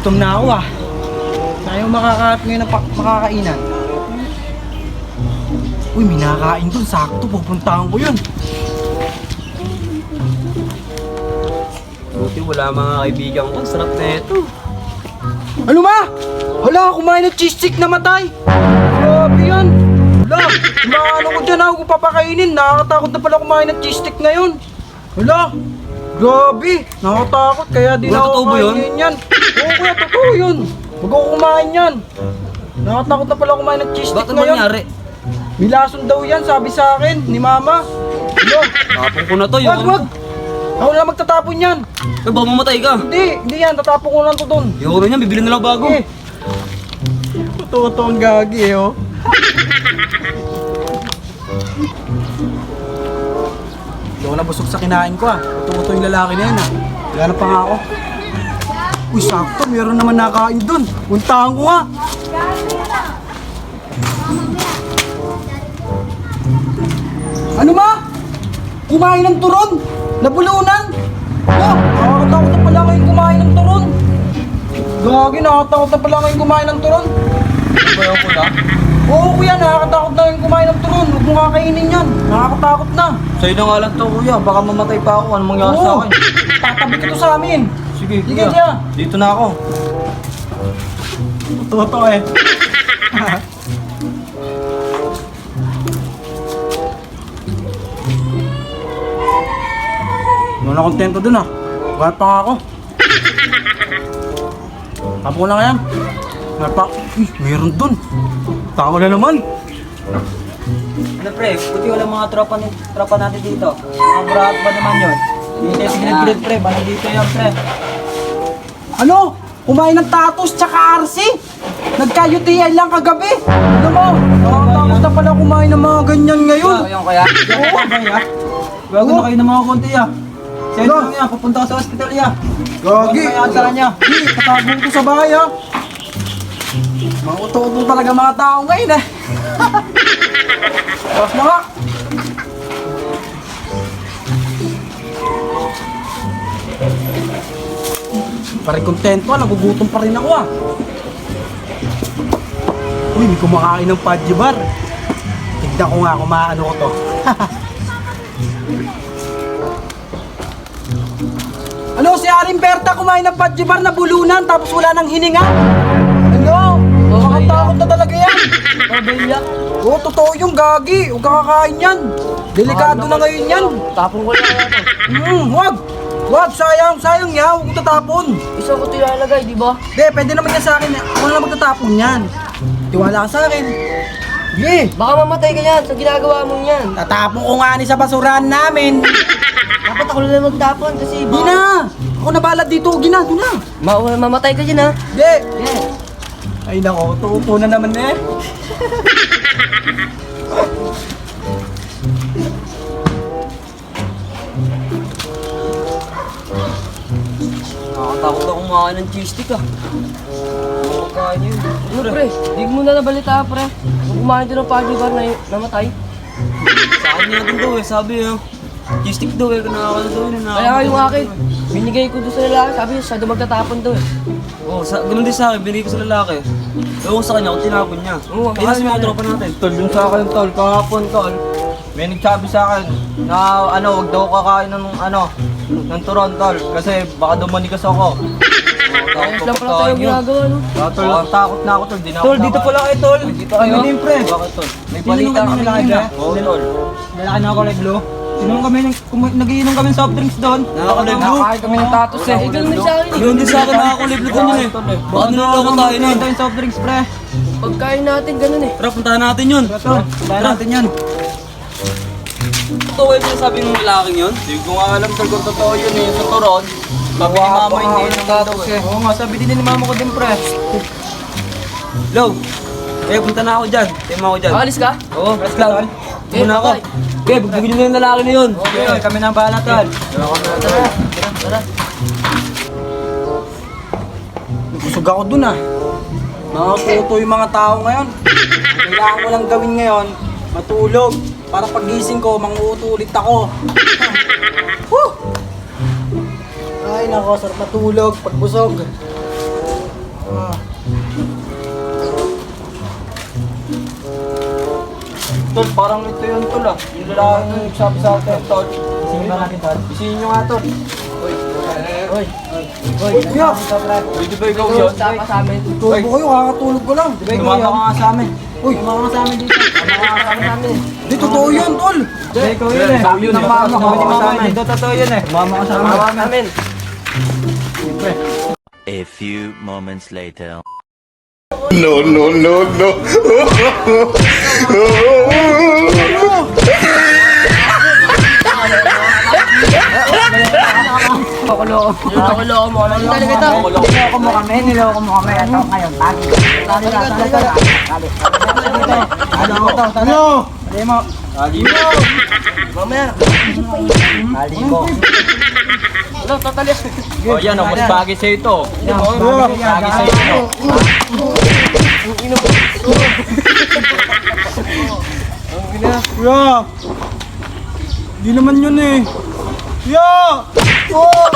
Gutom na ako ah. Tayo makakaat ngayon ng makakainan. Uy, may nakakain dun. Sakto, pupuntahan ko yun. Buti wala mga kaibigan ko. Sarap na ito. Ano ma? Hala, kumain ng cheese stick na matay. Grabe yan. Hala, maano ko dyan ako papakainin. Nakakatakot na pala kumain ng cheese stick ngayon. Hala, grabe. Nakakatakot kaya di Bro, na ako totoo ba yun? kumain yan. Oo kuya, totoo yun. Huwag ako kumain yan. Nakakatakot na pala kumain ng cheese stick Bakit ngayon. nangyari? May lason daw yan, sabi sa akin, ni mama. Hala, Tapong ko na to. wag. Ako na lang magtatapon yan. Eh, baka mamatay ka. Hindi yan, tatapon ko lang to dun. Ayoko na yan. Bibili na lang bago. Eh. Totoo ang gagi eh, oh. Hindi ako nabusog sa kinain ko ah. Totoo yung lalaki na yun ah. Wala na pa nga ako. Uy, sakto. Meron naman nakain dun. Puntahan ko nga. Ano ma? Kumain ng turon? Nabulunan? Oh, nakakatakot na pala kayong kumain ng turon. Gagi, nakakatakot na pala kayong kumain ng turon. Bayaw ko na. Oo kuya, nakakatakot na kayong kumain ng turon. Huwag mo kakainin yan. Nakakatakot na. Sa'yo na nga lang to, kuya. Baka mamatay pa ako. Anong mangyari sa Oo, akin? tatabi ka to sa amin. Sige, Sige, kuya. kuya. Dito na ako. Totoo eh. Hindi na kontento dun ah. Bakit pa nga ako? Tapo ko lang yan. Napa, meron dun. Tama na naman. Ano pre, puti wala mga tropa natin dito. Mga brahat ba naman yun? Hindi tayo sigilid-gilid pre, baka dito yan pre. Ano? Kumain ng tatos tsaka RC? Nagka-UTI lang kagabi. Ano mo? Nakakatakot na pala kumain ng mga ganyan ngayon. Ayun kaya? Oo. Bago na kayo ng mga konti ah. Sa'yo lang yan, pupunta ka sa hospital ya. Gagi. Kaya sa kanya. Hindi, tatagong ko sa bahay ha. Mga uto-uto talaga mga tao ngayon eh. Tapos na nga. Pare kontento ah, nagugutom pa rin ako ah. Uy, may kumakain ng Paddy Bar. Tignan ko nga kung maano ko to. Ano, si Aring Berta kumain ng Paddy Bar na bulunan tapos wala nang hininga? Ano? Makatakot na talaga yan. Pabaya. Oo, totoo yung gagi. Huwag kakain yan. Delikado na ngayon yan. Tapong ko lang yan. Wag! Wag, sayang ya. Huwag mo tatapon. Isa ko ito ilalagay, di ba? Hindi, pwede naman yan sa akin. Ako na lang magtatapon yan. Tiwala ka sa akin. Sige. Baka mamatay ka yan sa ginagawa mong yan. Tatapon ko nga ni sa basurahan namin. Dapat ako lang magtapon kasi Di na. Ako na balat dito. Gina, doon na. mamatay ka dyan ha. Hindi. Ay nako, tuupo na naman eh. Nakakatakot ako kumakain ng cheese stick ah. Kumakain yun. Ano pre? Di mo na nabalita pre. Kung kumain doon ng Paddy Bar na namatay. Sa akin nga din daw eh, sabi eh. Cheese stick daw eh, nakakala daw yun. Kaya yung akin, binigay ko doon sa lalaki, sabi siya doon magtatapon daw eh. Oo, ganun din sa akin, binigay ko sa lalaki. Ewan ko sa kanya kung tinapon niya. Oo, kaya sa mga tropa natin. Tol, yung sa akin, tol, kahapon, tol, may nagsabi sa akin na wag daw kakain ng turon, tol, kasi baka dumanigas ako. Ayos lang pala tayo ginagawa no. Tol, takot na ako, tol, di na ako Tol, dito pala kayo, tol. Dito kayo. Ano pre? Bakit, tol? May Sino balita naman kami yung lalaki, kanina. pre? Oo, tol. Lalaki na kulay blue. Sino kami, nagiinom kami soft drinks doon. Nakakain kami ng tatos eh. Ganun din sa akin eh. Ganun din sa akin, nakakuliblo din yun eh. Baka niloloko tayo nun. Ito yung soft drinks, pre. Pagkain natin ganun eh. Tara, puntahan natin yun. Ito, tayo natin yan. Totoo yung sinasabi ng lalaking yun? Hindi ko nga alam, tol, kung totoo yun eh, sa turon. Sabi ni mama, hindi ng daw eh. Oo nga, sabi din ni mama ko din, pre. Lo, punta na ako dyan. Tema ako dyan. Alis ka? Oo, Let's go, tol. muna ako. Okay, bugbugin nyo na yung lalaki na yun. Okay, kami na ang bahala, tol. Tara. Busog ako dun ah. Nakatuto yung mga tao ngayon. Kailangan ko lang gawin ngayon, matulog. Para pagising ko, manguuto ulit ako. Woo! Ay nako, sarap matulog pag busog. Tol, parang ito yun, tol ah. Yung lalaki na nagsabi sa atin, tol. Isingin ba natin, tol? Isingin nyo nga, tol. Oy, Kuya, Di ba ikaw yun? Tapa sa amin. tubo kayo, kakatulog ko lang. Di ba ikaw Tumama ka yan? nga sa amin. Uy, Tumama ka sa amin dito. Tumama ka sa amin. di totoo yan, tol. Di ba ikaw yun eh. Sabi yun ng mama ko. Di mama hindi totoo yun eh. Tumama ka sa amin. Tapa sa amin. A few moments later. No, no, no, no. Nakuloko mo. Niloko mo kami. Niloko mo kami. Ito ngayon. Tali. Tali na. Tali ka na. Tali. Tali mo to. Tali mo. Tali mo. Tali mo. Mamaya. Tali mo. Ano, tatalis. O yan, o, mas bagay sa'yo ito. Mas bagay sa'yo ito. Kuya, di naman yun eh. Kuya! Oh!